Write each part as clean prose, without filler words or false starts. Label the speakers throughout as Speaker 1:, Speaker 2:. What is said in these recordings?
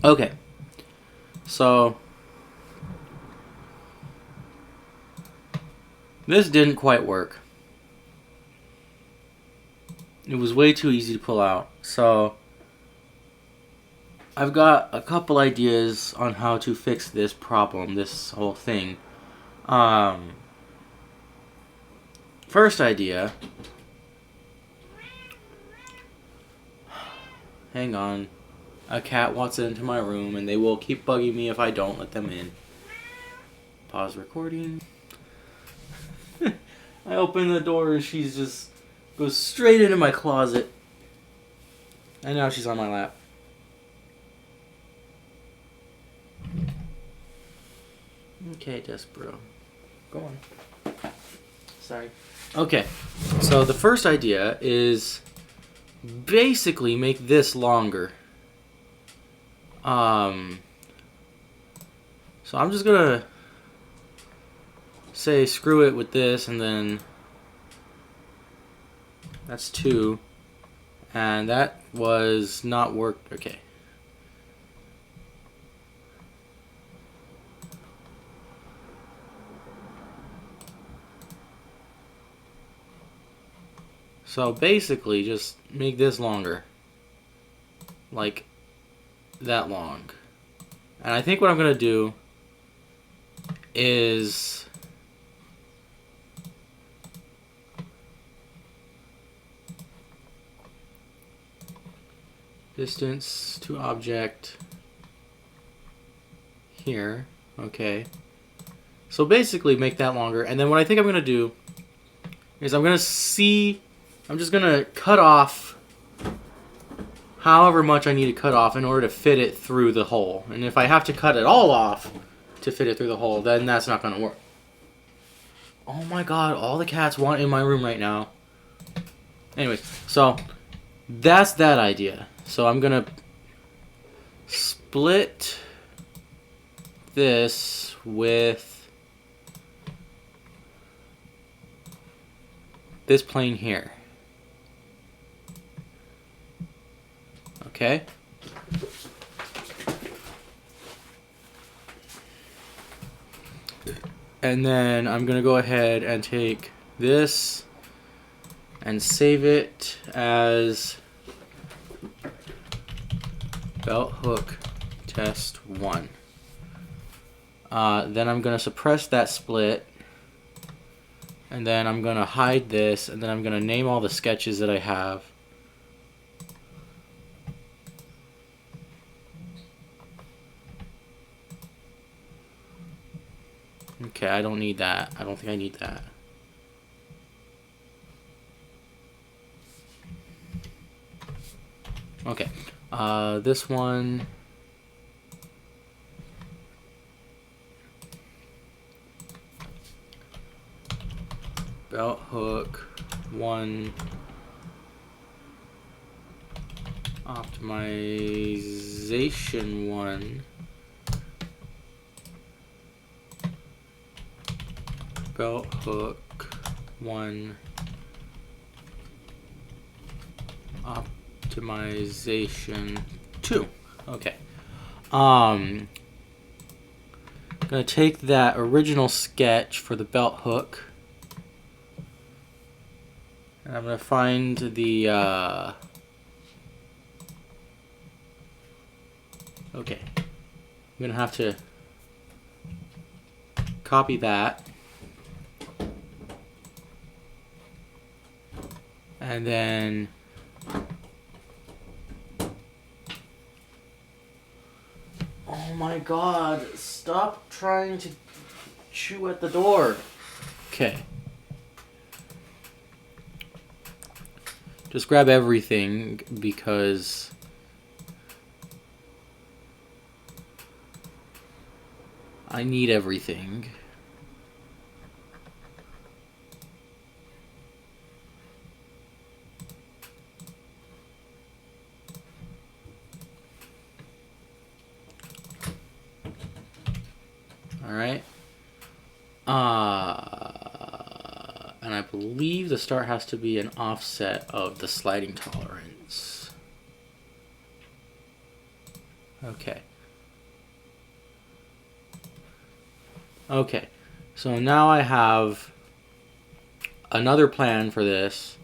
Speaker 1: Okay, so this didn't quite work. It was way too easy to pull out. So I've got a couple ideas on how to fix this problem, this whole thing. Um, First idea. Hang on. A cat wants into my room and they will keep bugging me if I don't let them in. Pause recording. I open the door and she's just goes straight into my closet. And now she's on my lap. Okay, Despero. Go on. Sorry. Okay, so the first idea is basically make this longer. So I'm just gonna say screw it with this, and then that's 2, and that was not work. Okay. So basically, just make this longer, like that long. And I think what I'm gonna do is distance to object here. Okay. So basically make that longer. And then what I think I'm going to do is I'm just going to cut off however much I need to cut off in order to fit it through the hole. And if I have to cut it all off to fit it through the hole, then that's not going to work. Oh my god, all the cats want in my room right now. Anyways, so that's that idea. So I'm going to split this with this plane here. Okay? And then I'm going to go ahead and take this and save it as belt hook test 1. Then I'm going to suppress that split, and then I'm going to hide this, and then I'm going to name all the sketches that I have. Okay, I don't need that. I don't think I need that. Okay, this one. Belt hook 1 optimization 1 belt hook 1 optimization 2. Okay. Gonna take that original sketch for the belt hook. And I'm going to find the, okay. I'm going to have to copy that. And then oh my god, stop trying to chew at the door. Okay. Just grab everything because I need everything. Alright. And I believe the start has to be an offset of the sliding tolerance. Okay. Okay. So now I have another plan for this,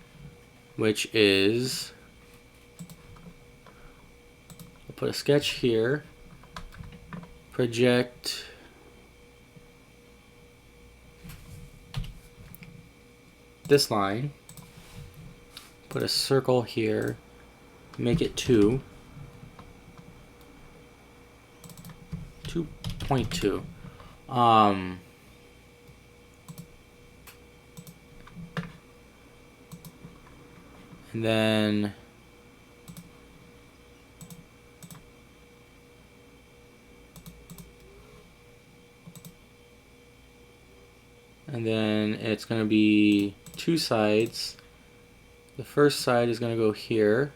Speaker 1: which is I'll put a sketch here, project this line, put a circle here, make it 2.2. And then it's going to be 2 sides. The first side is going to go here,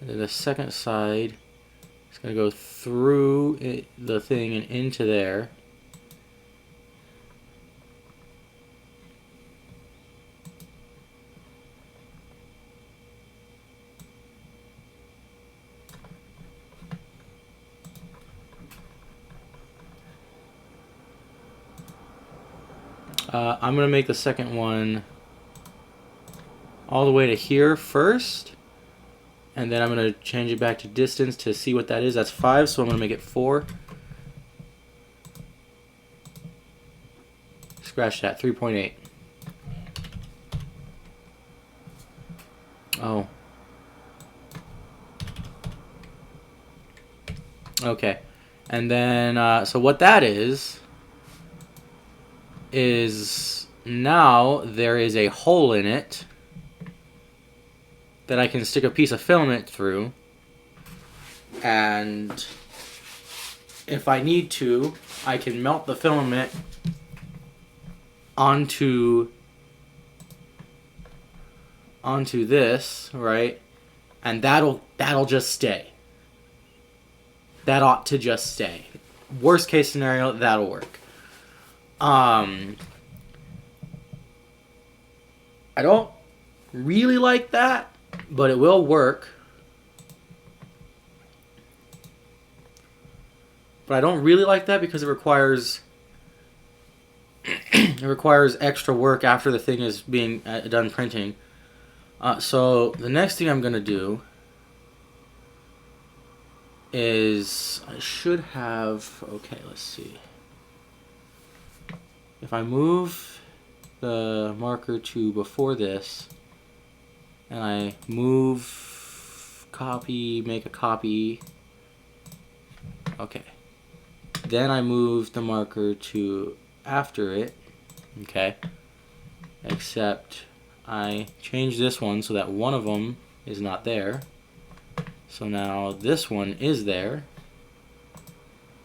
Speaker 1: and then the second side is going to go through the thing and into there. I'm going to make the second one all the way to here first, and then I'm going to change it back to distance to see what that is. That's 5, so I'm going to make it 4. Scratch that, 3.8. Oh. Okay. And then, so what that is now there is a hole in it that I can stick a piece of filament through, and if I need to, I can melt the filament onto this, right? And that'll just stay. That ought to just stay. Worst case scenario, that'll work. I don't really like that, but it will work. But I don't really like that because it requires extra work after the thing is being done printing. So the next thing I'm gonna do is I should have, okay, let's see. If I move the marker to before this, and I move copy, make a copy, okay. Then I move the marker to after it, okay. Except I change this one so that one of them is not there. So now this one is there.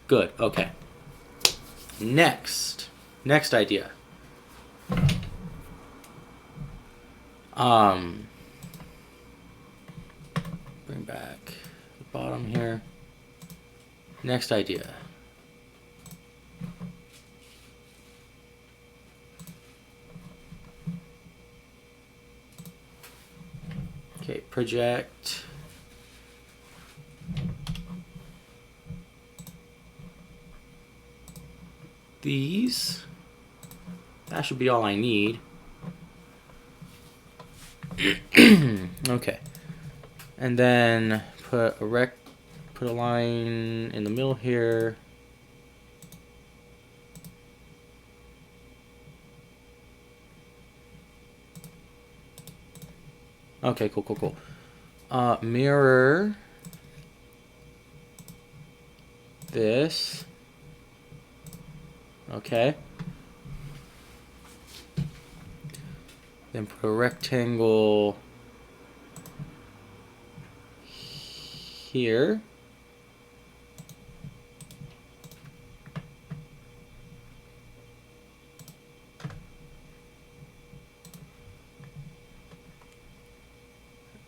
Speaker 1: Good, okay. Next idea. Bring back the bottom here. Next idea. Okay, project. These. That should be all I need. Okay. And then put a line in the middle here. Okay, cool. Mirror this. Okay. Then put a rectangle here.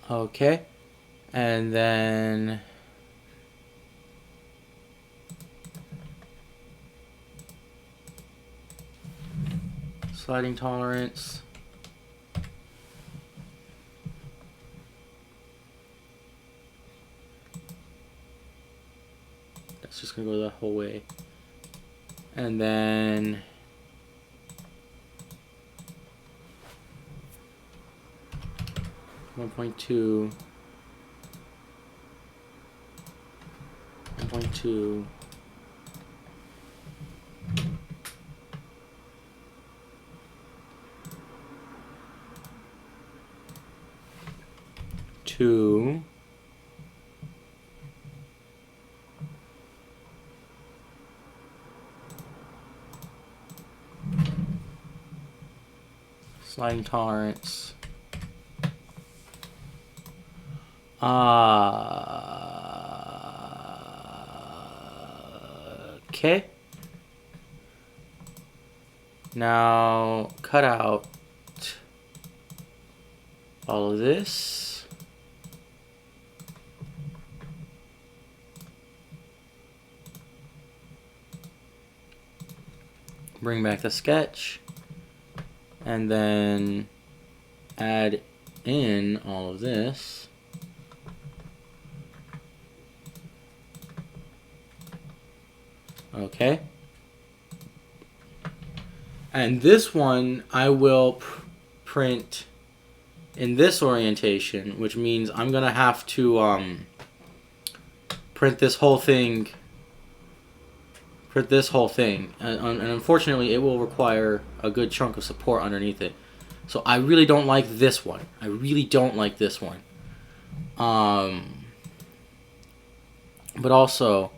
Speaker 1: Okay. And then sliding tolerance. That's just gonna go the whole way. And then 1.2, 1.2, 2, sliding tolerance. Okay. Now cut out all of this. Bring back the sketch. And then add in all of this. Okay. And this one I will print in this orientation, which means I'm gonna have to print this whole thing. And unfortunately it will require a good chunk of support underneath it. So I really don't like this one. I really don't like this one. But also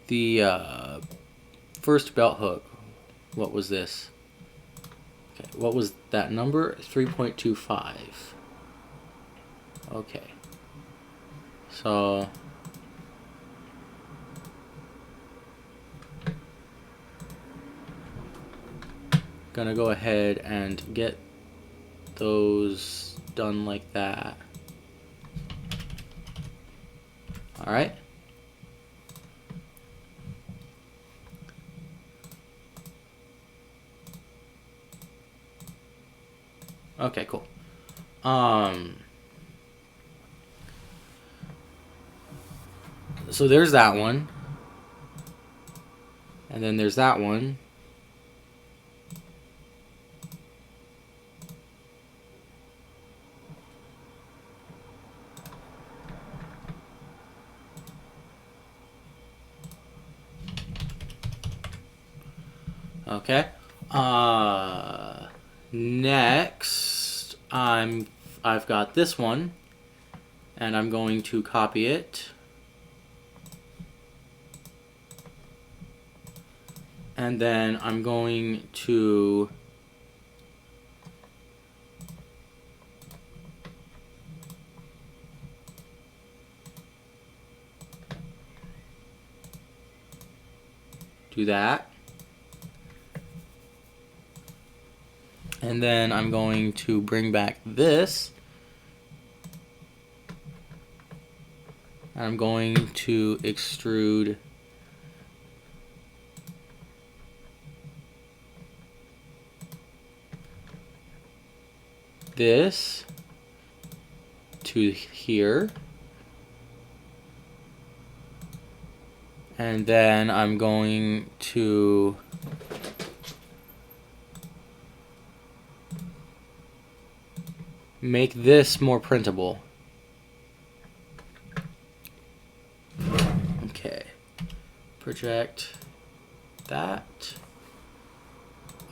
Speaker 1: the first belt hook, what was this? Okay, what was that number? 3.25. Okay. So gonna go ahead and get those done like that. All right. Okay, cool. So there's that one. And then there's that one. Okay. Next, I've got this one, and I'm going to copy it, and then I'm going to do that. And then I'm going to bring back this. I'm going to extrude this to here. And then I'm going to make this more printable. Okay. Project that.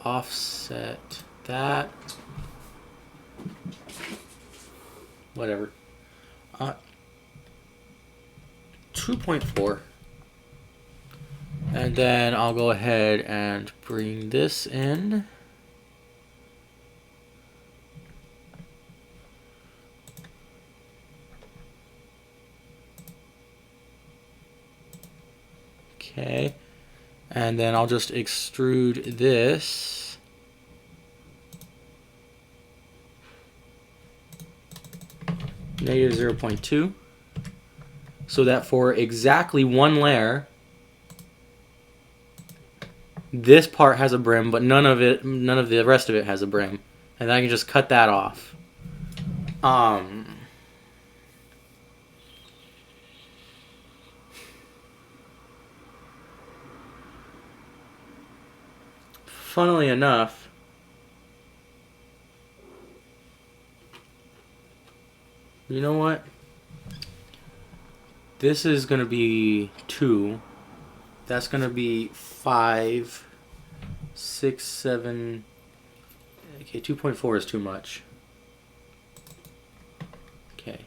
Speaker 1: Offset that. Whatever. 2.4. And then I'll go ahead and bring this in. Okay, and then I'll just extrude this. Negative 0.2. So that for exactly one layer, this part has a brim, but none of the rest of it has a brim. And then I can just cut that off. funnily enough, you know what? This is going to be 2. That's going to be 5, 6, 7. Okay, 2.4 is too much. Okay.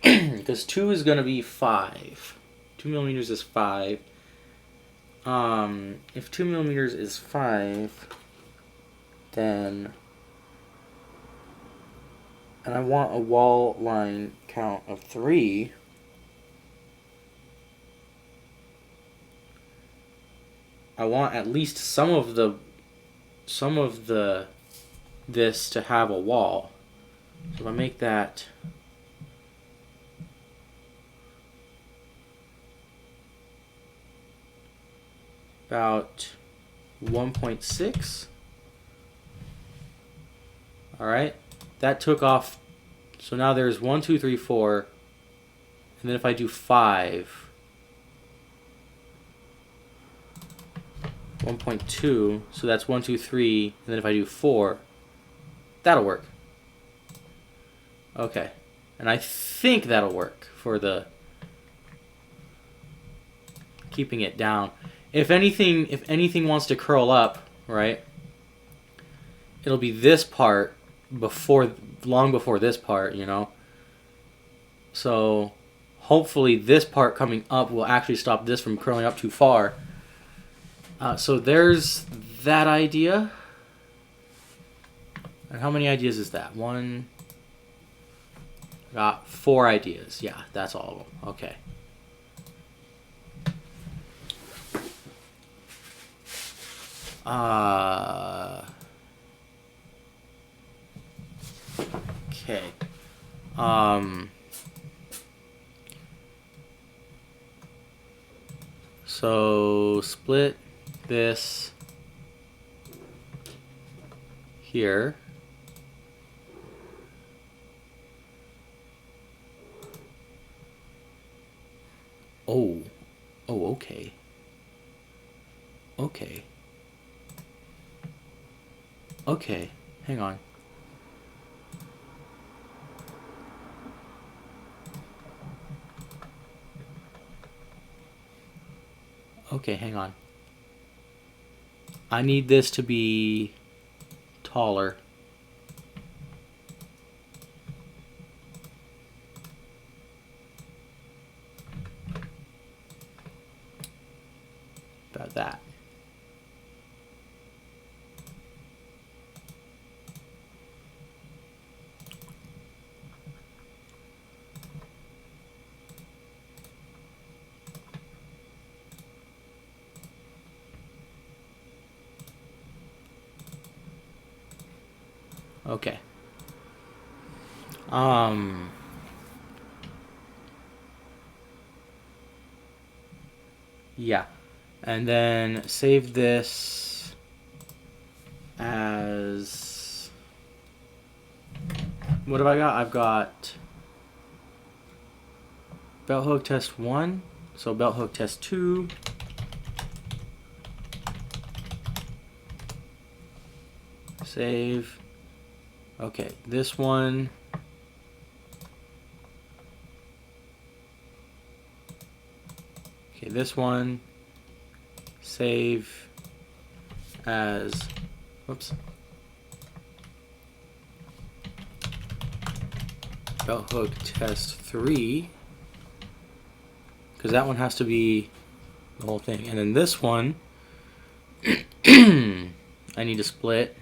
Speaker 1: Because 2 is going to be 5. 2 millimeters is 5. If 2 millimeters is 5, then... And I want a wall line count of 3. I want at least some of this to have a wall. So if I make that about 1.6. All right, that took off. So now there's 1, 2, 3, 4, and then if I do 5, 1.2, so that's 1, 2, 3, and then if I do 4, that'll work. Okay, and I think that'll work for the keeping it down. If anything wants to curl up, right, it'll be this part long before this part, you know. So hopefully this part coming up will actually stop this from curling up too far. So there's that idea. And how many ideas is that? Got 4 ideas. Yeah, that's all of them. Okay. Okay. So split this here. Oh, okay. Okay, hang on. Okay, hang on. I need this to be taller. About that. Okay. Yeah. And then save this as... What have I got? I've got belt hook test 1. So belt hook test 2. Save. Okay, this one. Okay, this one. Save as, whoops. Belt hook test 3. Because that one has to be the whole thing. And then this one, I need to split.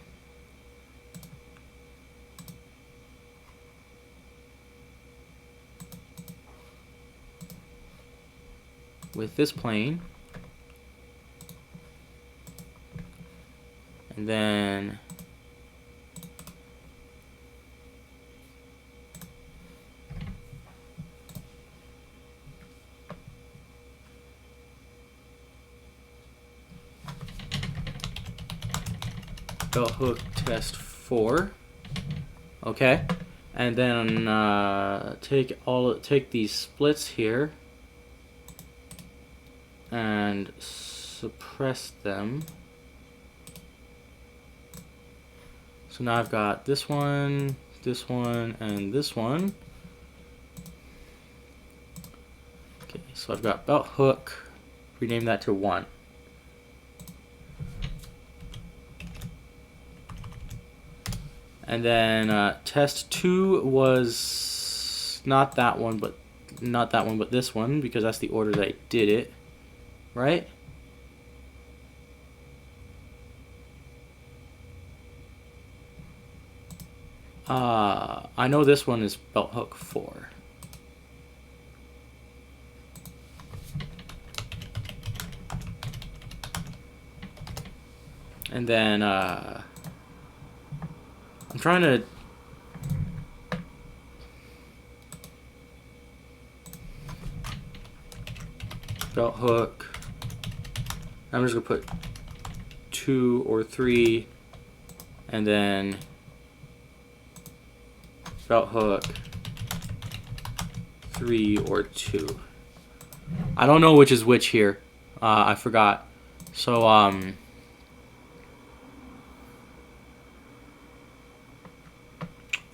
Speaker 1: With this plane, and then belt hook test 4. Okay, and then take these splits here and suppress them. So now I've got this one, and this one. Okay, so I've got belt hook. Rename that to 1. And then test 2 was not that one, but this one, because that's the order that I did it, right? I know this one is belt hook 4. And then I'm trying to belt hook. I'm just gonna put 2 or 3, and then belt hook 3 or 2. I don't know which is which here. I forgot. So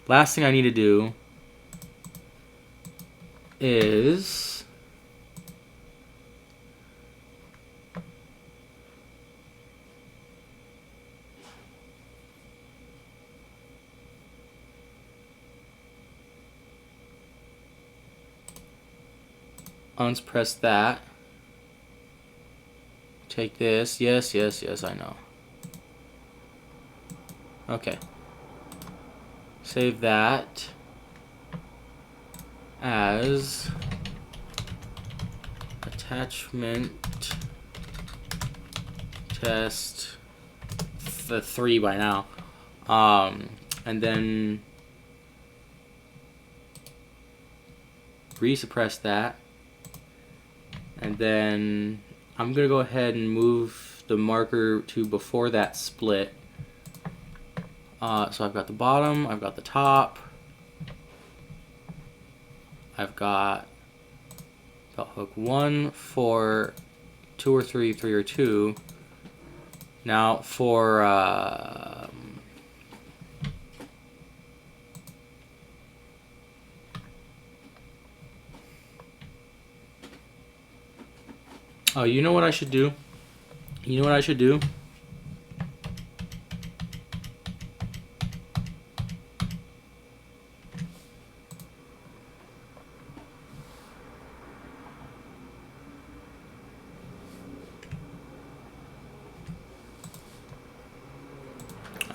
Speaker 1: last thing I need to do is unsuppress that. Take this. Yes, I know. Okay. Save that as attachment test 3 by now. And then resuppress that. And then I'm gonna go ahead and move the marker to before that split. So I've got the bottom, I've got the top, I've got belt hook 1 for 2 or 3, 3 or 2. Now for oh, you know what I should do? You know what I should do?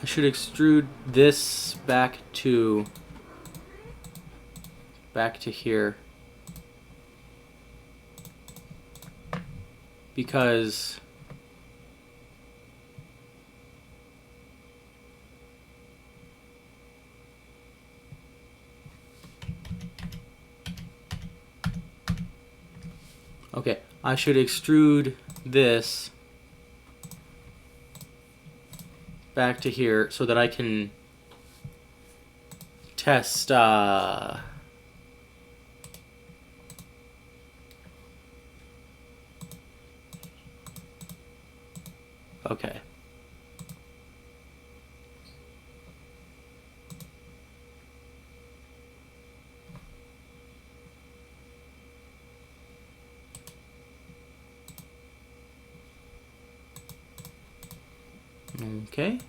Speaker 1: I should extrude this back to here, because okay, I should extrude this back to here so that I can test okay. Okay.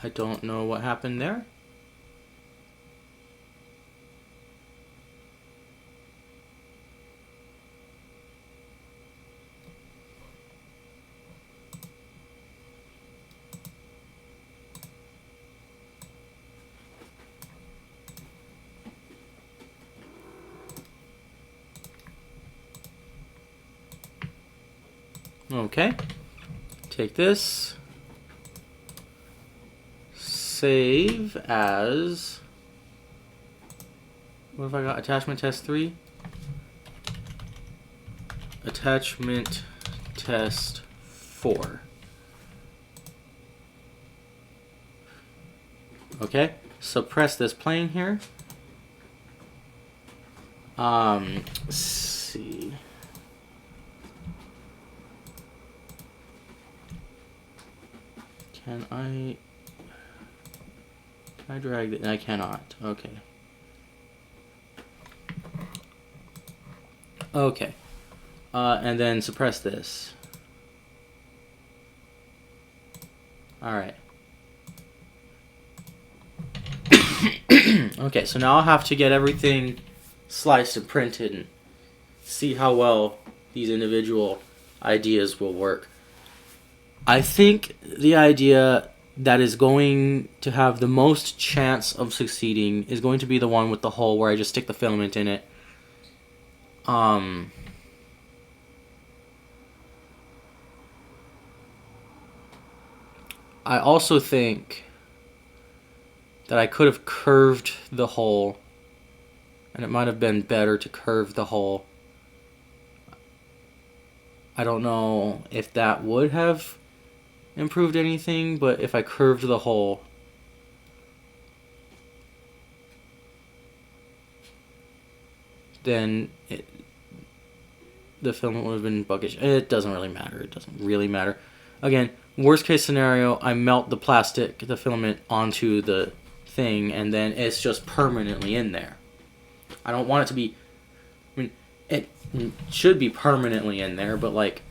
Speaker 1: I don't know what happened there. Okay, take this, save as, what have I got? Attachment test 3? Attachment test 4. Okay, suppress this plane here. Let's see. Can I drag it? I cannot. Okay. Okay. And then suppress this. Alright. Okay, so now I'll have to get everything sliced and printed and see how well these individual ideas will work. I think the idea that is going to have the most chance of succeeding is going to be the one with the hole where I just stick the filament in it. I also think that I could have curved the hole, and it might have been better to curve the hole. I don't know if that would have improved anything, but if I curved the hole, then the filament would have been buggish. It doesn't really matter. It doesn't really matter. Again, worst case scenario, I melt the filament onto the thing, and then it's just permanently in there. I don't want it to be... I mean, it should be permanently in there, but like,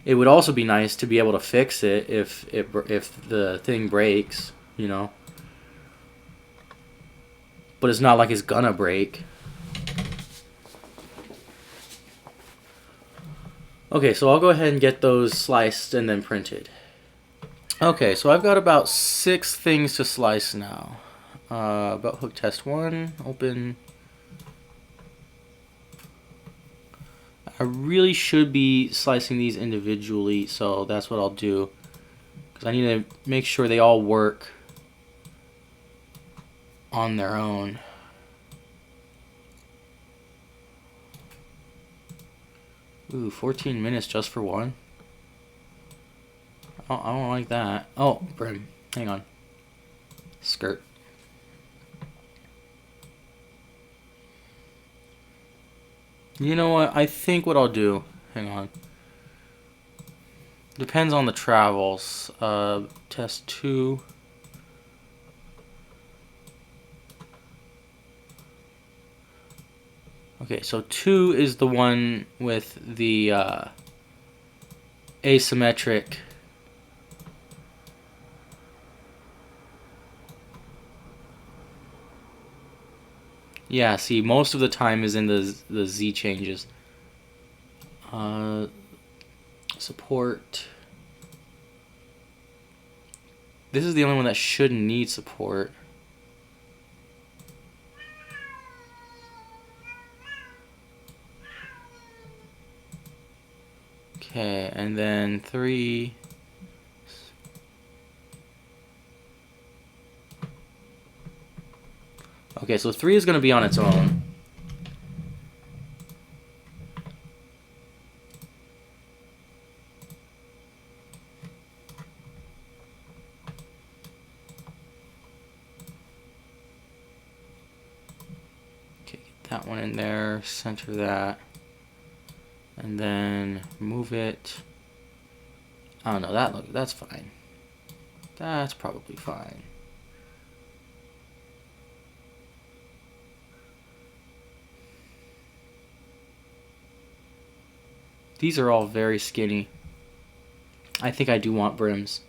Speaker 1: it would also be nice to be able to fix it if the thing breaks, you know. But it's not like it's gonna break. Okay, so I'll go ahead and get those sliced and then printed. Okay, so I've got about 6 things to slice now. Belt hook test 1, open. I really should be slicing these individually, so that's what I'll do. Because I need to make sure they all work on their own. Ooh, 14 minutes just for one? I don't like that. Oh, brim. Hang on. Skirt. You know what? I think what I'll do... Hang on. Depends on the travels. Test 2... Okay, so 2 is the one with the asymmetric. Yeah, see, most of the time is in the Z changes. Support. This is the only one that shouldn't need support. Okay, and then 3. Okay, so 3 is going to be on its own. Okay, get that one in there, center that. And then move it. I don't know, that's fine. That's probably fine. These are all very skinny. I think I do want brims.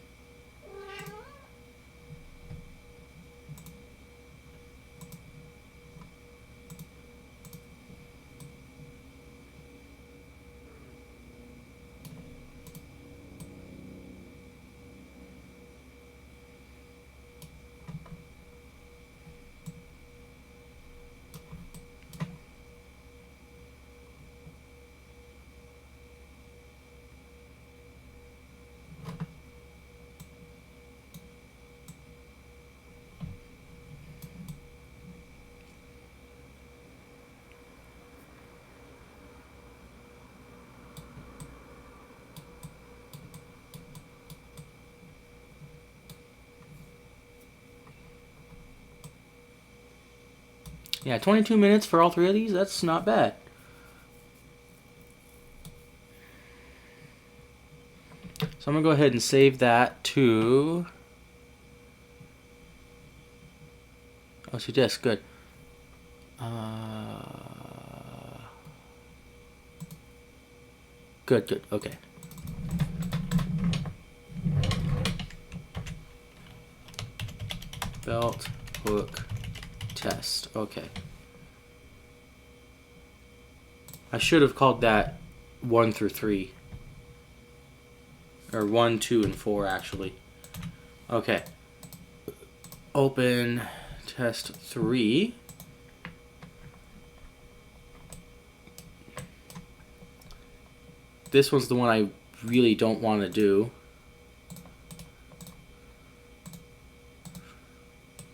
Speaker 1: Yeah, 22 minutes for all three of these, that's not bad. So I'm going to go ahead and save that to OC disk. Good. Good. Okay. Belt hook test. Okay. I should have called that 1 through 3. Or 1, 2, and 4, actually. Okay. Open test 3. This one's the one I really don't want to do.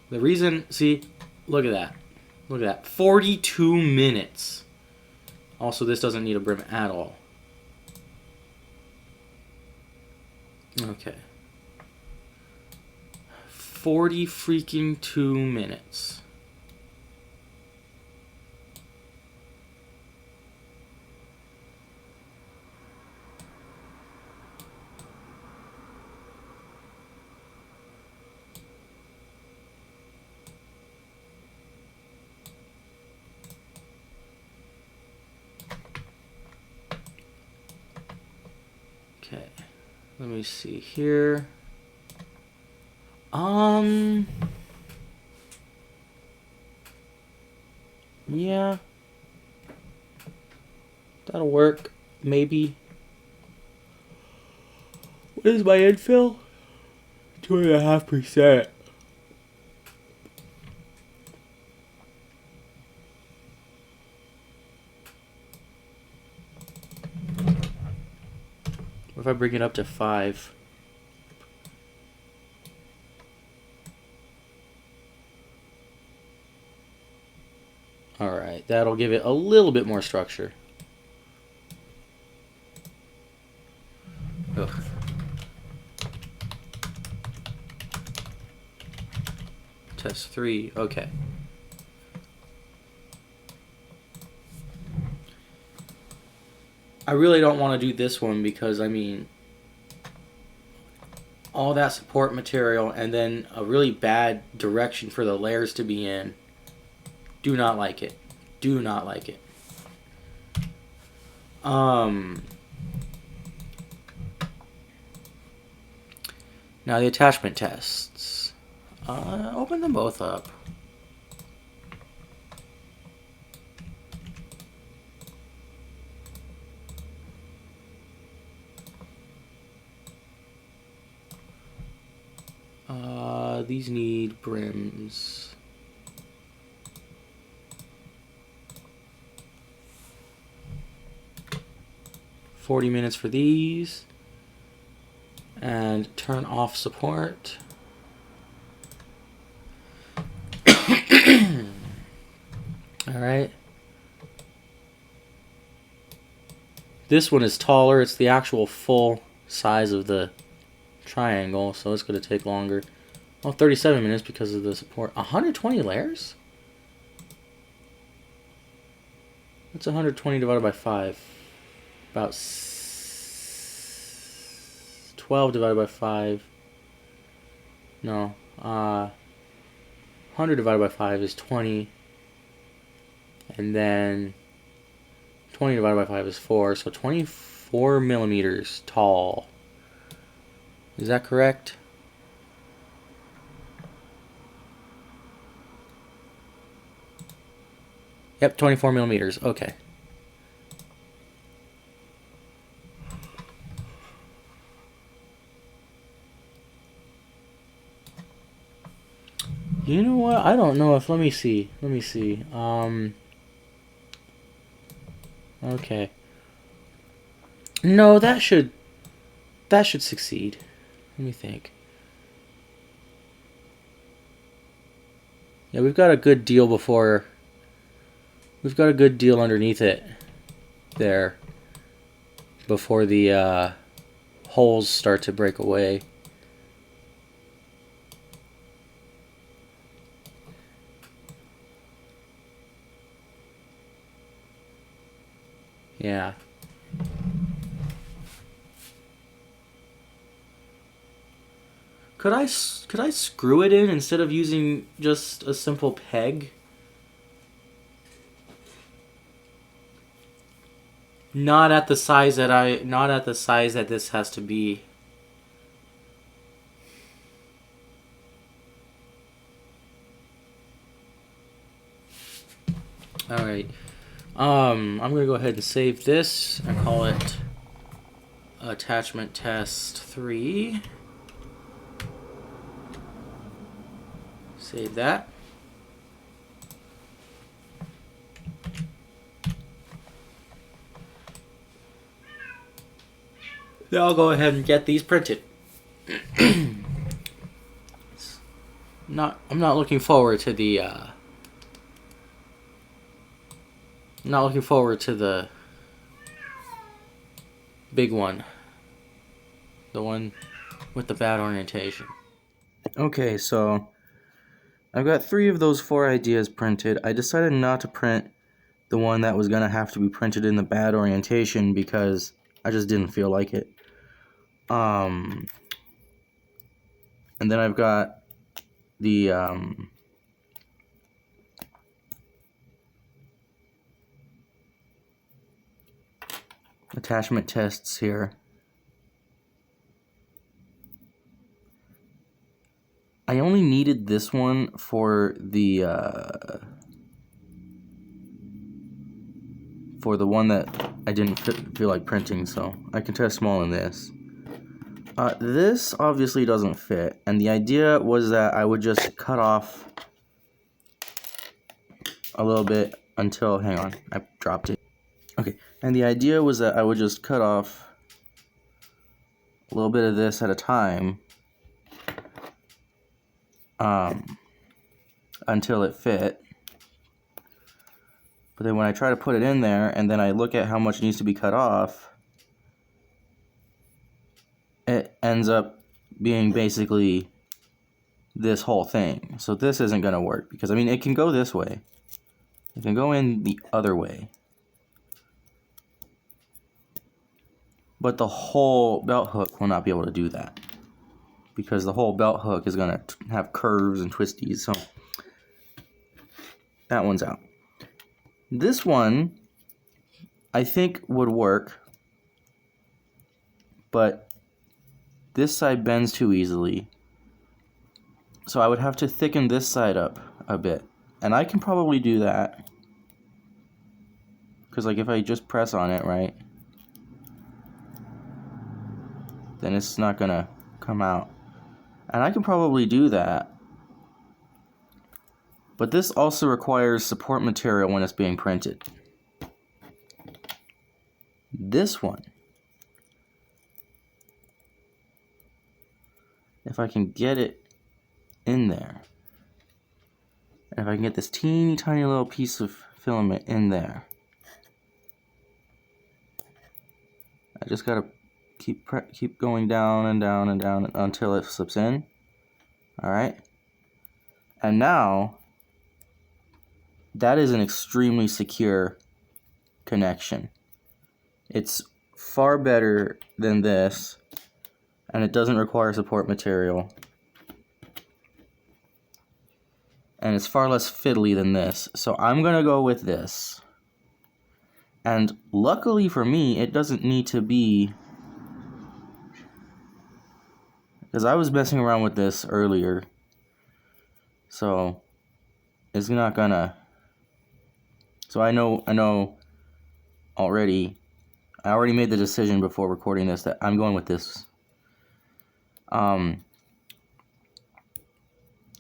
Speaker 1: The reason, see, look at that. Look at that. 42 minutes. Also, this doesn't need a brim at all. Okay. 40 freaking 2 minutes. Okay. Let me see here. Yeah. That'll work. Maybe. What is my infill? 2.5%. What if I bring it up to 5? Alright, that'll give it a little bit more structure. Ugh. Test 3, okay. I really don't want to do this one because, I mean, all that support material and then a really bad direction for the layers to be in. Do not like it. Do not like it. Now the attachment tests. Open them both up. These need brims. $40 minutes for these. And turn off support. Alright. This one is taller. It's the actual full size of the triangle, so it's going to take longer. Well, 37 minutes because of the support. 120 layers? That's 120 divided by 5. About 12 divided by 5. No. 100 divided by 5 is 20. And then 20 divided by 5 is 4. So 24 millimeters tall. Is that correct? Yep, 24 millimeters. Okay. You know what? I don't know if... Let me see. Okay. No, that should succeed. Let me think. Yeah, we've got a good deal before... We've got a good deal underneath it there before the holes start to break away. Yeah. Could I screw it in instead of using just a simple peg? Not at the size that this has to be. All right. I'm gonna go ahead and save this and call it attachment test 3. Save that. Then I'll go ahead and get these printed. I'm not looking forward to the big one. The one with the bad orientation. Okay, so I've got 3 of those 4 ideas printed. I decided not to print the one that was gonna have to be printed in the bad orientation because I just didn't feel like it. And then I've got the attachment tests here. I only needed this one for the one that I didn't feel like printing, so I can test small in this. This obviously doesn't fit, and the idea was that I would just cut off a little bit until, hang on, I dropped it. Okay, and the idea was that I would just cut off a little bit of this at a time until it fit. But then when I try to put it in there and then I look at how much needs to be cut off, it ends up being basically this whole thing. So this isn't going to work because, I mean, it can go this way. It can go in the other way. But the whole belt hook will not be able to do that because the whole belt hook is going to have curves and twisties. So that one's out. This one, I think, would work, but this side bends too easily. So I would have to thicken this side up a bit. And I can probably do that. Because, like, if I just press on it, right, then it's not going to come out. And I can probably do that. But this also requires support material when it's being printed. This one, if I can get it in there, and if I can get this teeny tiny little piece of filament in there, I just gotta keep going down and down and down until it slips in. All right, and now that is an extremely secure connection. It's far better than this, and it doesn't require support material. And it's far less fiddly than this. So I'm gonna go with this. And luckily for me, it doesn't need to be, because I was messing around with this earlier. So it's not gonna, so I know already, I already made the decision before recording this that I'm going with this.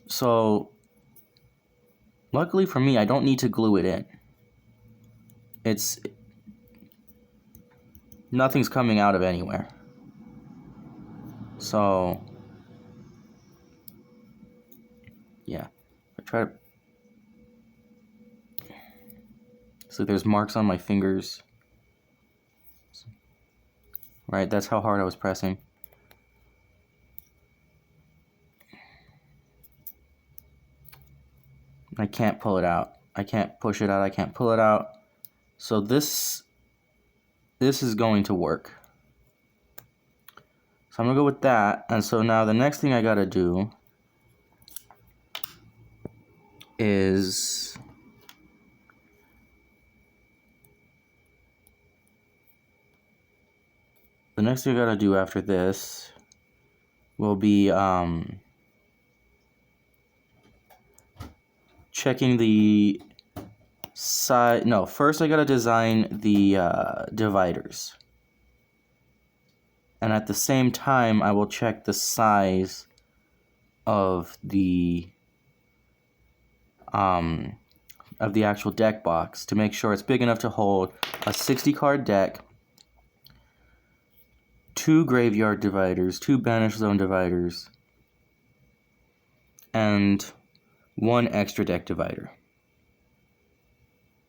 Speaker 1: So luckily for me, I don't need to glue it in. Nothing's coming out of anywhere. So yeah, I try to, so there's marks on my fingers. Right, that's how hard I was pressing. I can't pull it out. I can't push it out. I can't pull it out. So this this is going to work. So I'm gonna go with that. And so now the next thing I gotta do is the next thing I gotta do after this will be checking the side. No, first I gotta design the dividers, and at the same time I will check the size of the actual deck box to make sure it's big enough to hold a 60 card deck, 2 graveyard dividers, 2 banish zone dividers, and 1 extra deck divider.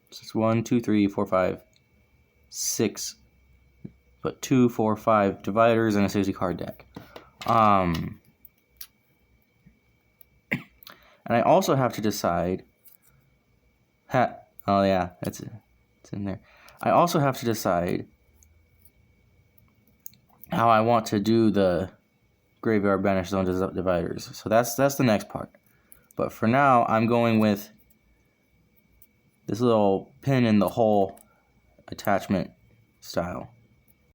Speaker 1: So it's 1, 2, 3, 4, 5, 6, but 2, 4, 5 dividers and a 60 card deck. And I also have to decide. Oh yeah, it's in there. I also have to decide how I want to do the graveyard banish zone dividers. So that's the next part. But for now, I'm going with this little pin in the hole attachment style.